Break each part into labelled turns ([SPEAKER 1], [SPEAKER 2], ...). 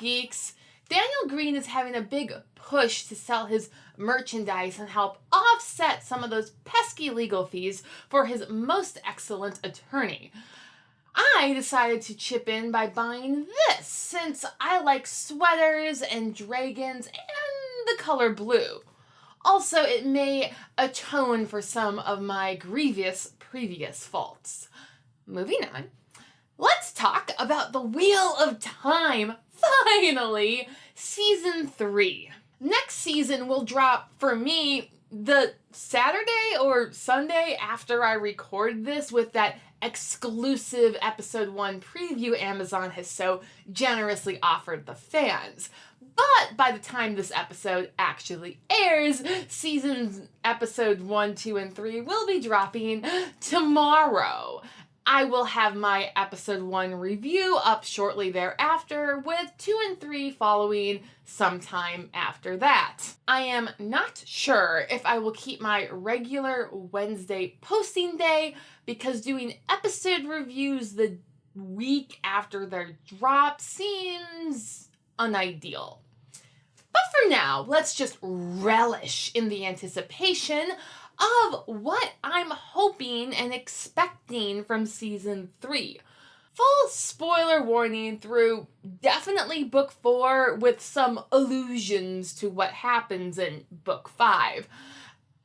[SPEAKER 1] geeks? Daniel Green is having a big push to sell his merchandise and help offset some of those pesky legal fees for his most excellent attorney. I decided to chip in by buying this, since I like sweaters and dragons and the color blue. Also, it may atone for some of my grievous previous faults. Moving on, let's talk about the Wheel of Time, finally, Season 3. Next season will drop, for me, the Saturday or Sunday after I record this, with that exclusive episode 1 preview Amazon has so generously offered the fans. But by the time this episode actually airs, seasons episode 1, 2, and 3 will be dropping tomorrow. I will have my episode 1 review up shortly thereafter, with 2 and 3 following sometime after that. I am not sure if I will keep my regular Wednesday posting day, because doing episode reviews the week after their drop seems unideal. But for now, let's just relish in the anticipation of what I'm hoping and expecting from Season 3. Full spoiler warning through definitely Book 4, with some allusions to what happens in Book 5,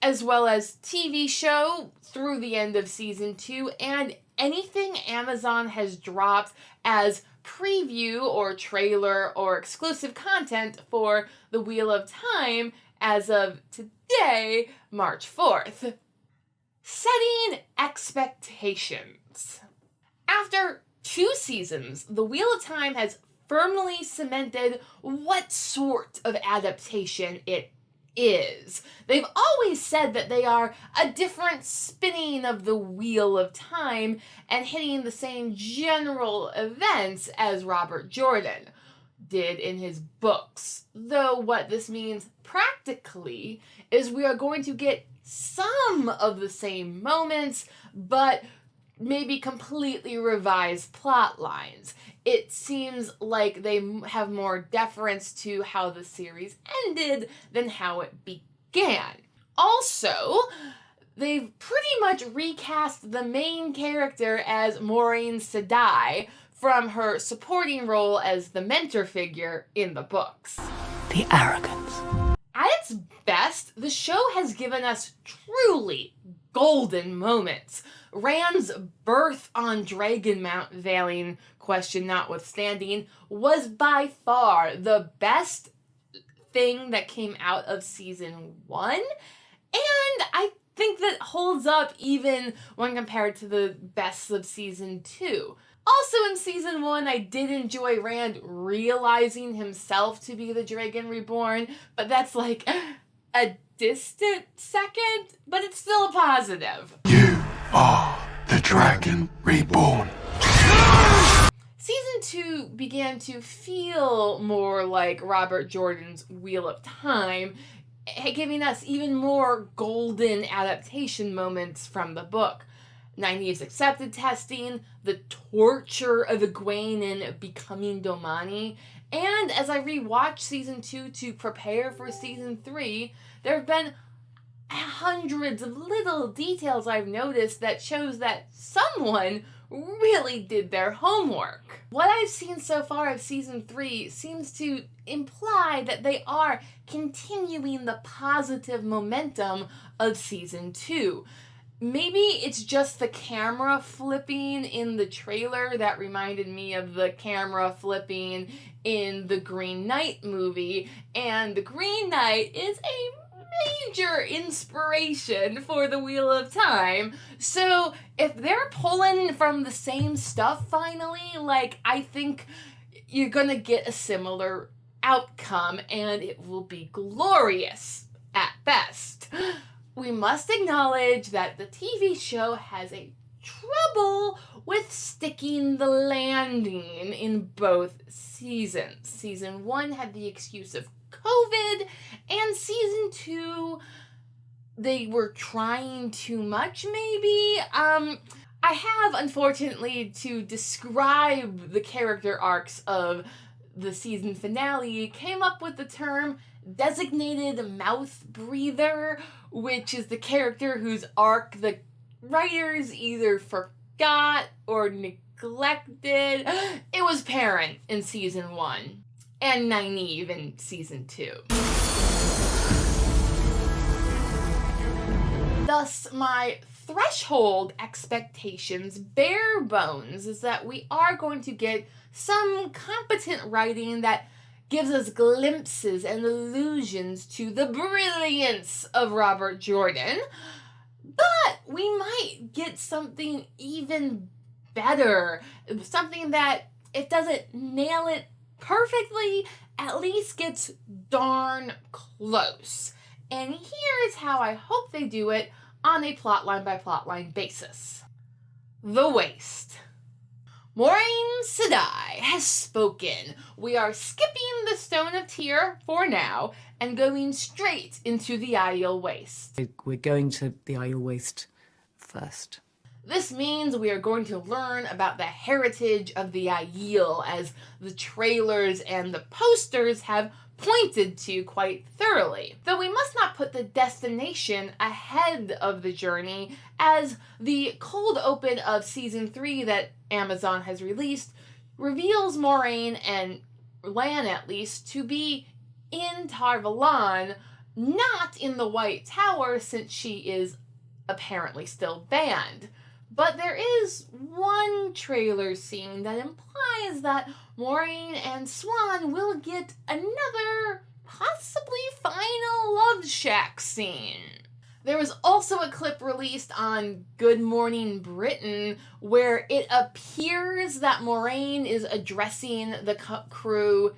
[SPEAKER 1] as well as TV show through the end of Season 2, and anything Amazon has dropped as preview or trailer or exclusive content for the Wheel of Time as of today, March 4th. Setting expectations. After 2 seasons, the Wheel of Time has firmly cemented what sort of adaptation it is. They've always said that they are a different spinning of the Wheel of Time and hitting the same general events as Robert Jordan did in his books. Though what this means practically is we are going to get some of the same moments, but maybe completely revised plot lines. It seems like they have more deference to how the series ended than how it began. Also, they've pretty much recast the main character as Maureen Sedai from her supporting role as the mentor figure in the books.
[SPEAKER 2] The arrogance.
[SPEAKER 1] At its best, the show has given us truly golden moments. Rand's birth on Dragonmount Veiling, question notwithstanding, was by far the best thing that came out of Season 1, and I think that holds up even when compared to the best of Season 2. Also in Season 1, I did enjoy Rand realizing himself to be the Dragon Reborn, but that's like a distant second, but it's still a positive.
[SPEAKER 3] You are the Dragon Reborn.
[SPEAKER 1] Season 2 began to feel more like Robert Jordan's Wheel of Time, giving us even more golden adaptation moments from the book. Nynaeve's accepted testing, the torture of Egwene becoming Domani, and as I rewatched Season 2 to prepare for Season 3, there have been hundreds of little details I've noticed that shows that someone really did their homework. What I've seen so far of Season 3 seems to imply that they are continuing the positive momentum of Season 2. Maybe it's just the camera flipping in the trailer that reminded me of the camera flipping in the Green Knight movie, and the Green Knight is a major inspiration for the Wheel of Time. So if they're pulling from the same stuff finally, like, I think you're gonna get a similar outcome, and it will be glorious at best. We must acknowledge that the TV show has a trouble with sticking the landing in both seasons. Season 1 had the excuse of COVID, and Season 2, they were trying too much, maybe? I have, unfortunately, to describe the character arcs of the season finale came up with the term designated mouth breather, which is the character whose arc the writers either forgot or neglected. It was Perrin in season 1 and Nynaeve in season 2. Thus, my threshold expectations, bare bones, is that we are going to get some competent writing that gives us glimpses and allusions to the brilliance of Robert Jordan, but we might get something even better, something that, if doesn't nail it perfectly, at least gets darn close. And here's how I hope they do it on a plotline by plotline basis. The Waste. Maureen Sedai has spoken. We are skipping the Stone of Tear for now and going straight into the Aiel Waste.
[SPEAKER 2] We're going to the Aiel Waste first.
[SPEAKER 1] This means we are going to learn about the heritage of the Aiel, as the trailers and the posters have pointed to quite thoroughly. Though we must not put the destination ahead of the journey, as the cold open of season 3 that Amazon has released reveals Moraine and Lan, at least, to be in Tar Valon, not in the White Tower, since she is apparently still banned. But there is one trailer scene that implies that Moraine and Swan will get another, possibly final love shack scene. There was also a clip released on Good Morning Britain where it appears that Moraine is addressing the crew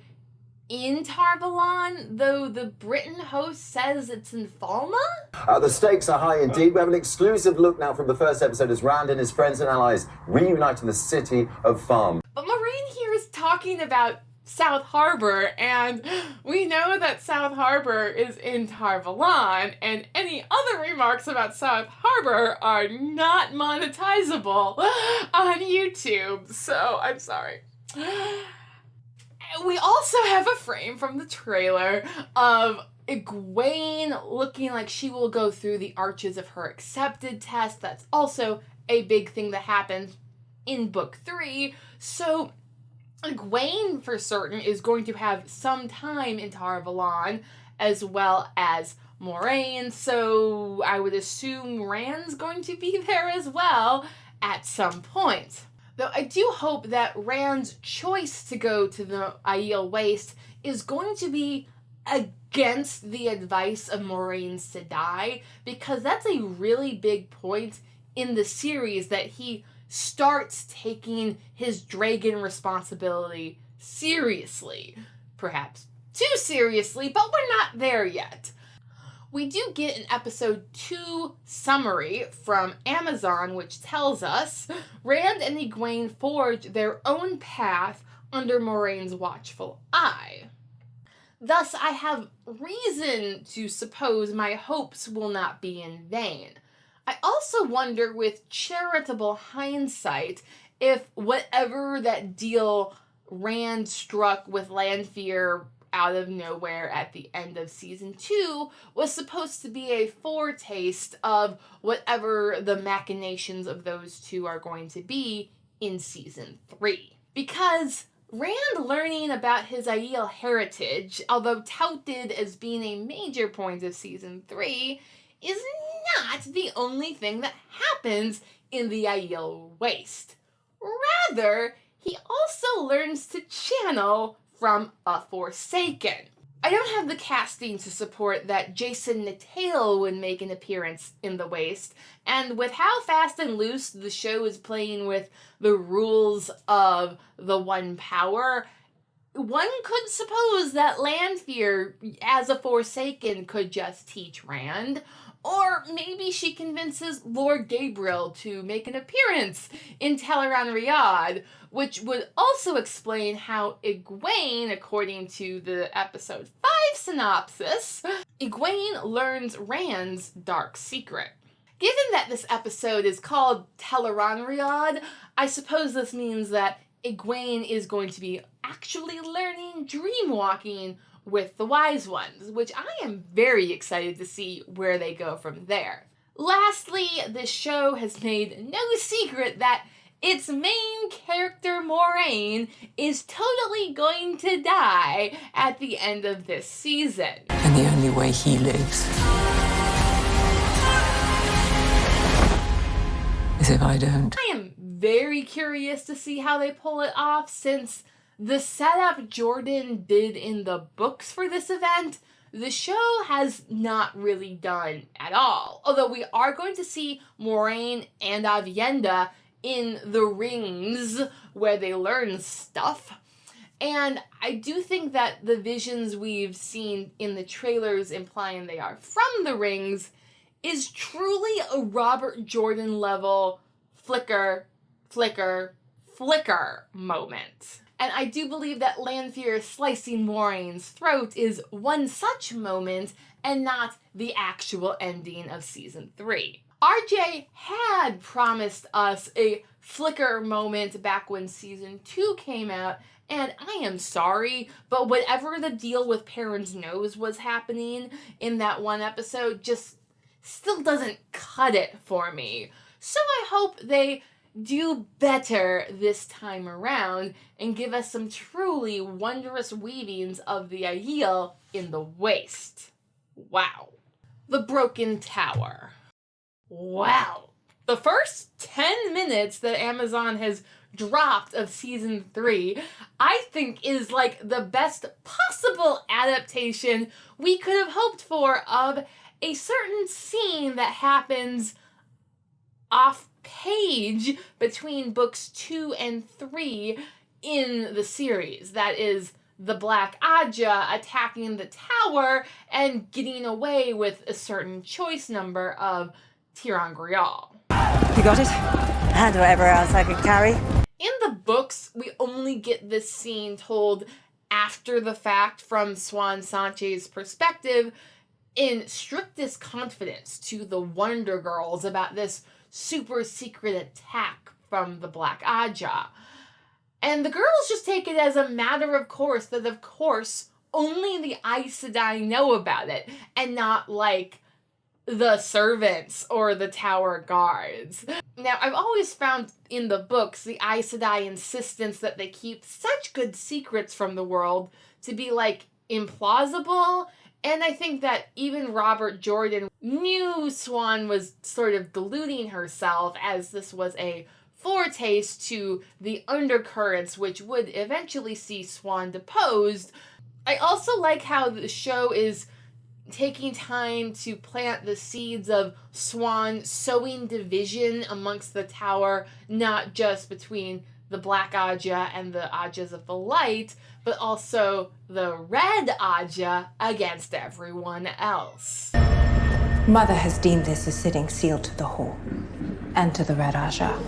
[SPEAKER 1] in Tar Valon, though the Britain host says it's in Falma?
[SPEAKER 4] The stakes are high indeed. We have an exclusive look now from the first episode as Rand and his friends and allies reunite in the city of Farm.
[SPEAKER 1] But Moraine here is talking about South Harbor, and we know that South Harbor is in Tar Valon, and any other remarks about South Harbor are not monetizable on YouTube, so I'm sorry. We also have a frame from the trailer of Egwene looking like she will go through the arches of her accepted test. That's also a big thing that happens in book 3. So Egwene, for certain, is going to have some time in Tar Valon, as well as Moraine. So I would assume Rand's going to be there as well at some point. Though I do hope that Rand's choice to go to the Aiel Waste is going to be against the advice of Maureen Sedai, because that's a really big point in the series, that he starts taking his dragon responsibility seriously. Perhaps too seriously, but we're not there yet. We do get an episode 2 summary from Amazon, which tells us Rand and Egwene forge their own path under Moraine's watchful eye. Thus, I have reason to suppose my hopes will not be in vain. I also wonder, with charitable hindsight, if whatever that deal Rand struck with Lanfear out of nowhere at the end of season 2 was supposed to be a foretaste of whatever the machinations of those two are going to be in season 3. Because Rand learning about his Aiel heritage, although touted as being a major point of season 3, is not the only thing that happens in the Aiel Waste. Rather, he also learns to channel from a Forsaken. I don't have the casting to support that Jason Natale would make an appearance in the Waste, and with how fast and loose the show is playing with the rules of the One Power, one could suppose that Lanfear, as a Forsaken, could just teach Rand. Or maybe she convinces Lord Gabriel to make an appearance in Tel'aran'rhiod, which would also explain how Egwene, according to the episode 5 synopsis, Egwene learns Rand's dark secret. Given that this episode is called Tel'aran'rhiod, I suppose this means that Egwene is going to be actually learning dream walking with the Wise Ones, which I am very excited to see where they go from there. Lastly, this show has made no secret that its main character, Moraine, is totally going to die at the end of this season.
[SPEAKER 2] And the only way he lives is if I don't.
[SPEAKER 1] I am very curious to see how they pull it off, since the setup Jordan did in the books for this event, the show has not really done at all. Although we are going to see Moraine and Avienda in the rings where they learn stuff. And I do think that the visions we've seen in the trailers implying they are from the rings is truly a Robert Jordan level flicker, flicker, flicker moment. And I do believe that Lanfear slicing Moraine's throat is one such moment and not the actual ending of season 3. RJ had promised us a flicker moment back when season 2 came out, and I am sorry, but whatever the deal with Perrin's nose was happening in that one episode just still doesn't cut it for me. So I hope they do better this time around and give us some truly wondrous weavings of the Aiel in the waste. Wow. The Broken Tower. Wow. The first 10 minutes that Amazon has dropped of season 3, I think is like the best possible adaptation we could have hoped for of a certain scene that happens off page between books 2 and 3 in the series. That is the Black Aja attacking the tower and getting away with a certain choice number of Tirangrial.
[SPEAKER 5] You got it? And whatever else I could carry.
[SPEAKER 1] In the books, we only get this scene told after the fact from Swan Sanche's perspective in strictest confidence to the Wonder Girls about this super secret attack from the Black Aja. And the girls just take it as a matter of course that, of course, only the Aes Sedai know about it, and not, like, the servants or the tower guards. Now, I've always found in the books the Aes Sedai insistence that they keep such good secrets from the world to be, like, implausible. And I think that even Robert Jordan knew Swan was sort of deluding herself, as this was a foretaste to the undercurrents which would eventually see Swan deposed. I also like how the show is taking time to plant the seeds of Swan sowing division amongst the tower, not just between the Black Aja and the Ajas of the Light, but also the Red Aja against everyone else.
[SPEAKER 6] Mother has deemed this a sitting sealed to the Hall and to the Red Aja.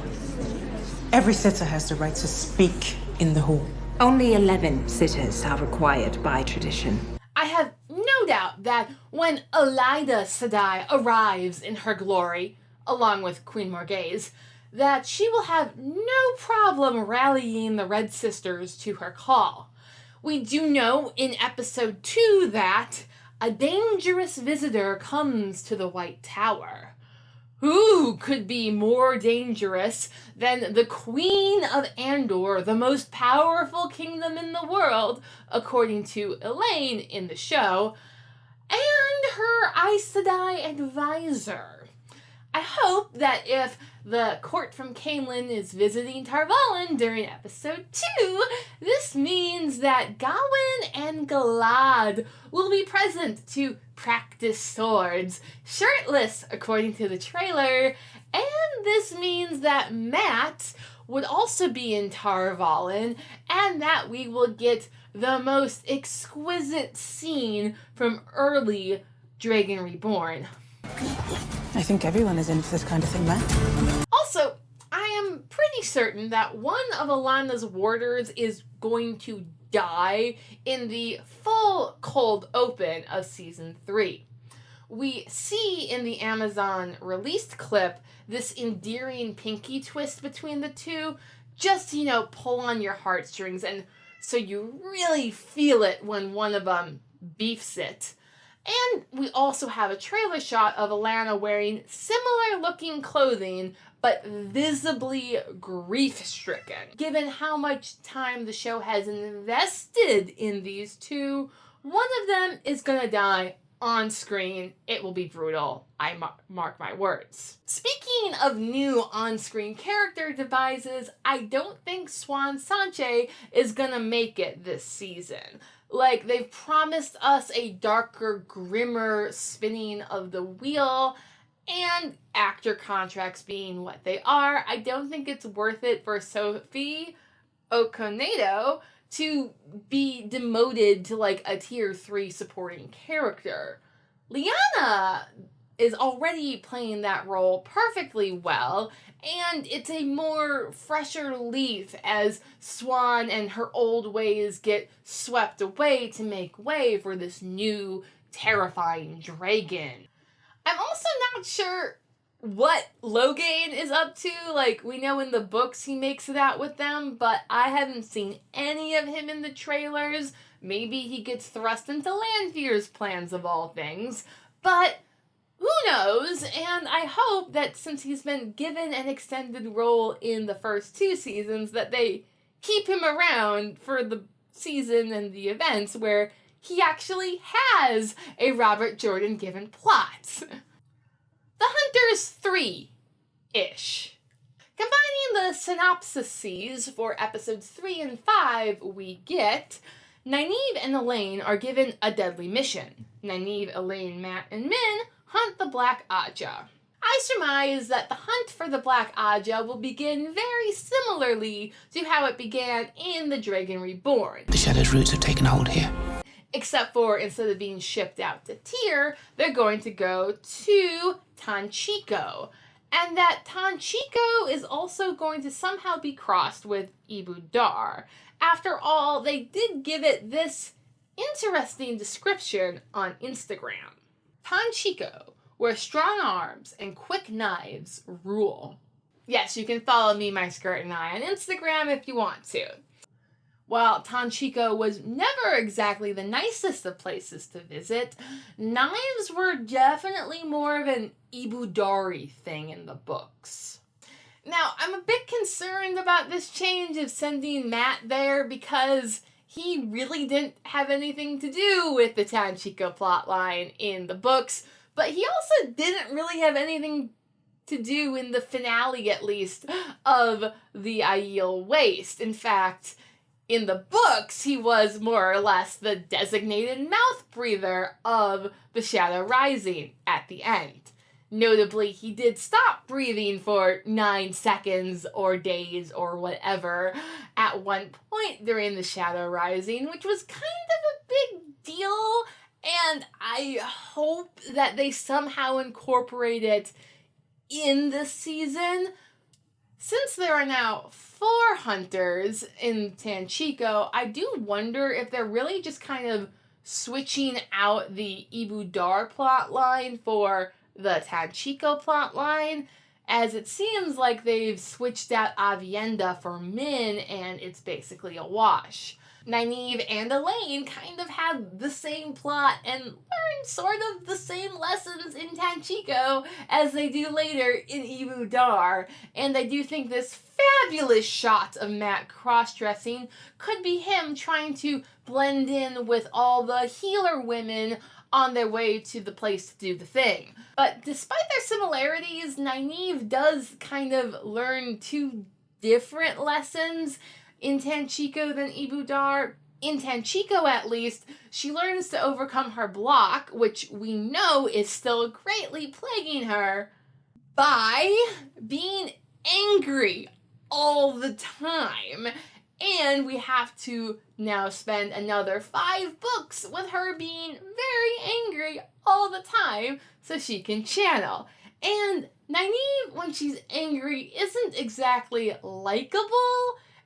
[SPEAKER 7] Every sitter has the right to speak in the hall.
[SPEAKER 6] Only 11 sitters are required by tradition.
[SPEAKER 1] I have no doubt that when Elida Sedai arrives in her glory, along with Queen Morghese, that she will have no problem rallying the Red Sisters to her call. We do know in episode 2 that a dangerous visitor comes to the White Tower. Who could be more dangerous than the Queen of Andor, the most powerful kingdom in the world, according to Elaine in the show, and her Aes Sedai advisor? I hope that if the court from Caemlyn is visiting Tar Valon during episode 2, this means that Gawain and Galad will be present to practice swords, shirtless according to the trailer, and this means that Matt would also be in Tar Valon, and that we will get the most exquisite scene from early Dragon Reborn.
[SPEAKER 7] I think everyone is in for this kind of thing, man.
[SPEAKER 1] Also, I am pretty certain that one of Alana's warders is going to die in the full cold open of season 3. We see in the Amazon released clip this endearing pinky twist between the two, just to, pull on your heartstrings, and so you really feel it when one of them beefs it. And we also have a trailer shot of Alana wearing similar looking clothing, but visibly grief-stricken. Given how much time the show has invested in these two, one of them is gonna die on screen. It will be brutal. I mark my words. Speaking of new on-screen character devices, I don't think Swan Sanche is gonna make it this season. Like, they've promised us a darker, grimmer spinning of the wheel, and actor contracts being what they are, I don't think it's worth it for Sophie Okonedo to be demoted to like a tier 3 supporting character. Liana is already playing that role perfectly well, and it's a more fresher leaf as Swan and her old ways get swept away to make way for this new terrifying dragon. I'm also not sure what Logain is up to. Like, we know in the books he makes it out with them, but I haven't seen any of him in the trailers. Maybe he gets thrust into Lanfear's plans of all things, but who knows? And I hope that since he's been given an extended role in the first 2 seasons, that they keep him around for the season and the events where he actually has a Robert Jordan given plot. The Hunters 3-ish. Combining the synopsises for episodes 3 and 5, we get Nynaeve and Elaine are given a deadly mission. Nynaeve, Elaine, Matt, and Min hunt the Black Aja. I surmise that the hunt for the Black Aja will begin very similarly to how it began in The Dragon Reborn.
[SPEAKER 8] The Shadow's roots have taken hold here.
[SPEAKER 1] Except for instead of being shipped out to Tyr, they're going to go to Tanchico. And that Tanchico is also going to somehow be crossed with Ibu Dar. After all, they did give it this interesting description on Instagram. Tanchico, where strong arms and quick knives rule. Yes, you can follow me, my skirt, and I on Instagram if you want to. While Tanchico was never exactly the nicest of places to visit, knives were definitely more of an Ibudari thing in the books. Now, I'm a bit concerned about this change of sending Matt there because he really didn't have anything to do with the Tanchico plotline in the books, but he also didn't really have anything to do in the finale, at least, of the Aiel Waste. In fact, in the books, he was more or less the designated mouth breather of the Shadow Rising at the end. Notably, he did stop breathing for 9 seconds or days or whatever at one point during the Shadow Rising, which was kind of a big deal, and I hope that they somehow incorporate it in this season. Since there are now 4 hunters in Tanchico, I do wonder if they're really just kind of switching out the Ibu Dar plotline for the Tanchico plotline, as it seems like they've switched out Avienda for Min, and it's basically a wash. Nynaeve and Elaine kind of have the same plot and learn sort of the same lessons in Tanchico as they do later in Ibu Dar, and I do think this fabulous shot of Matt cross-dressing could be him trying to blend in with all the healer women on their way to the place to do the thing. But despite their similarities, Nynaeve does kind of learn 2 different lessons in Tanchico than Ibu Dar. In Tanchico, at least, she learns to overcome her block, which we know is still greatly plaguing her, by being angry all the time. And we have to now spend another 5 books with her being very angry all the time so she can channel. And Nynaeve, when she's angry, isn't exactly likable.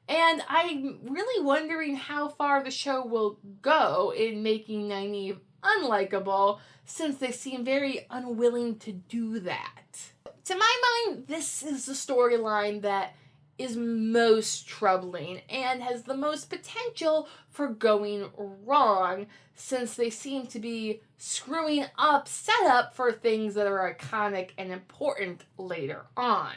[SPEAKER 1] And I'm really wondering how far the show will go in making Nynaeve unlikable, since they seem very unwilling to do that. To my mind, this is the storyline that is most troubling and has the most potential for going wrong, since they seem to be screwing up setup for things that are iconic and important later on.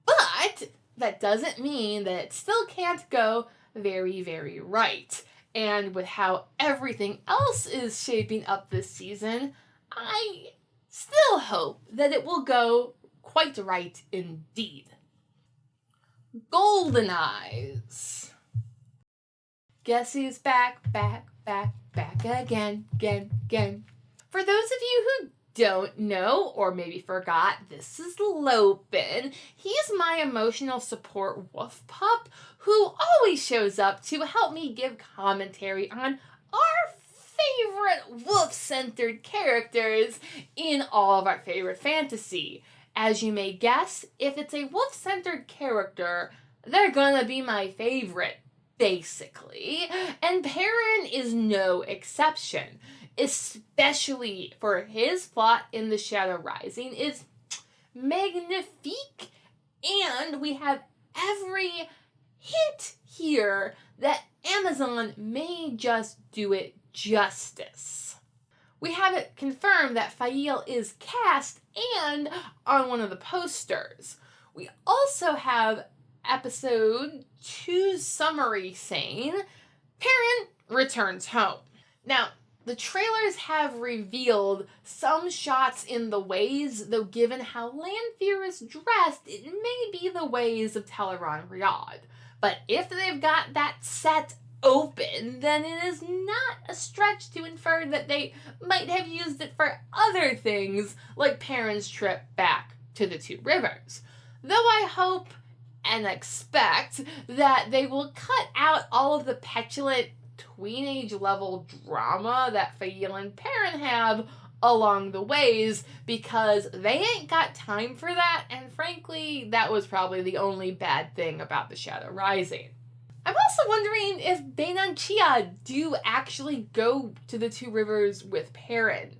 [SPEAKER 1] But that doesn't mean that it still can't go very, very right. And with how everything else is shaping up this season, I still hope that it will go quite right indeed. Golden Eyes. Guess who's back again. For those of you who don't know, or maybe forgot, this is Lopin. He's my emotional support wolf pup who always shows up to help me give commentary on our favorite wolf-centered characters in all of our favorite fantasy. As you may guess, if it's a wolf-centered character, they're gonna be my favorite, basically. And Perrin is no exception, especially for his plot in The Shadow Rising is magnifique. And we have every hint here that Amazon may just do it justice. We have it confirmed that Fael is cast and on one of the posters. We also have episode 2's summary saying Perrin returns home. Now, the trailers have revealed some shots in the ways, though given how Lanfear is dressed, it may be the ways of Teleron Riyadh. But if they've got that set open, then it is not a stretch to infer that they might have used it for other things, like Perrin's trip back to the Two Rivers. Though I hope and expect that they will cut out all of the petulant tweenage level drama that Fael and Perrin have along the ways, because they ain't got time for that, and frankly, that was probably the only bad thing about The Shadow Rising. I'm also wondering if Bain and Chia do actually go to the Two Rivers with Perrin,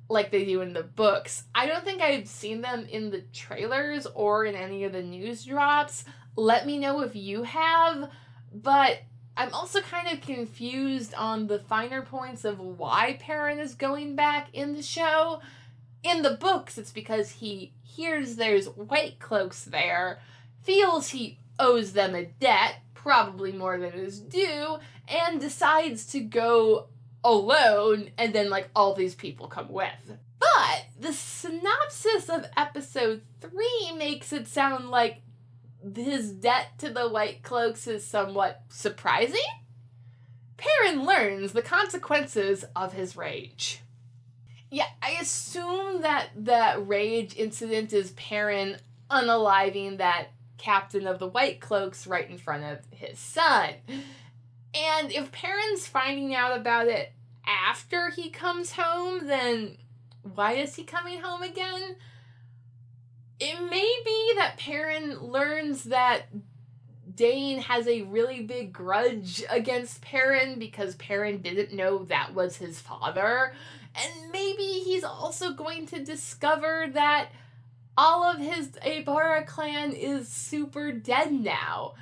[SPEAKER 1] like they do in the books. I don't think I've seen them in the trailers or in any of the news drops. Let me know if you have, but I'm also kind of confused on the finer points of why Perrin is going back in the show. In the books, it's because he hears there's white cloaks there, feels he owes them a debt, probably more than is due, and decides to go alone, and then all these people come with. But the synopsis of episode 3 makes it sound like his debt to the White Cloaks is somewhat surprising. Perrin learns the consequences of his rage. Yeah, I assume that rage incident is Perrin unaliving that captain of the White Cloaks right in front of his son. And if Perrin's finding out about it after he comes home, then why is he coming home again? It may be that Perrin learns that Dane has a really big grudge against Perrin because Perrin didn't know that was his father. And maybe he's also going to discover that all of his Abara clan is super dead now.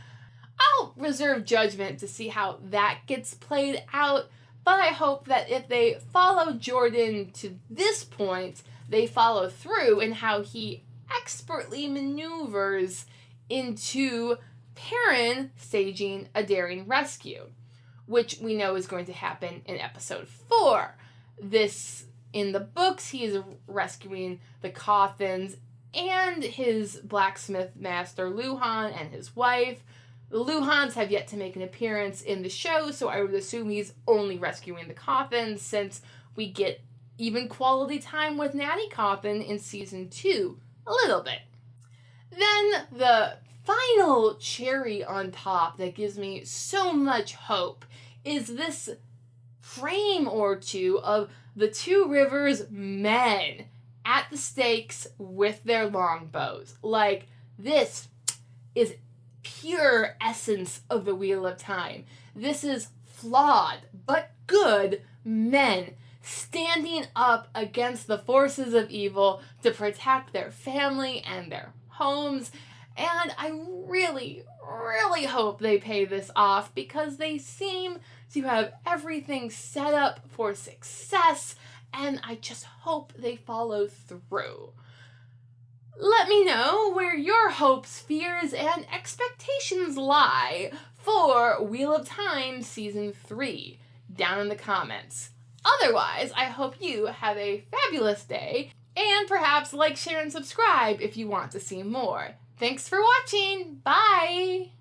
[SPEAKER 1] I'll reserve judgment to see how that gets played out, but I hope that if they follow Jordan to this point, they follow through in how he expertly maneuvers into Perrin staging a daring rescue, which we know is going to happen in episode 4. This, in the books, he is rescuing the Coffins and his blacksmith master Luhan and his wife. The Luhans have yet to make an appearance in the show, so I would assume he's only rescuing the Coffins, since we get even quality time with Natty Coffin in season 2. A little bit. Then the final cherry on top that gives me so much hope is this frame or two of the Two Rivers men at the stakes with their longbows. This is pure essence of the Wheel of Time. This is flawed but good men standing up against the forces of evil to protect their family and their homes. And I really, really hope they pay this off because they seem to have everything set up for success, and I just hope they follow through. Let me know where your hopes, fears, and expectations lie for Wheel of Time Season 3 down in the comments. Otherwise, I hope you have a fabulous day, and perhaps like, share, and subscribe if you want to see more. Thanks for watching. Bye!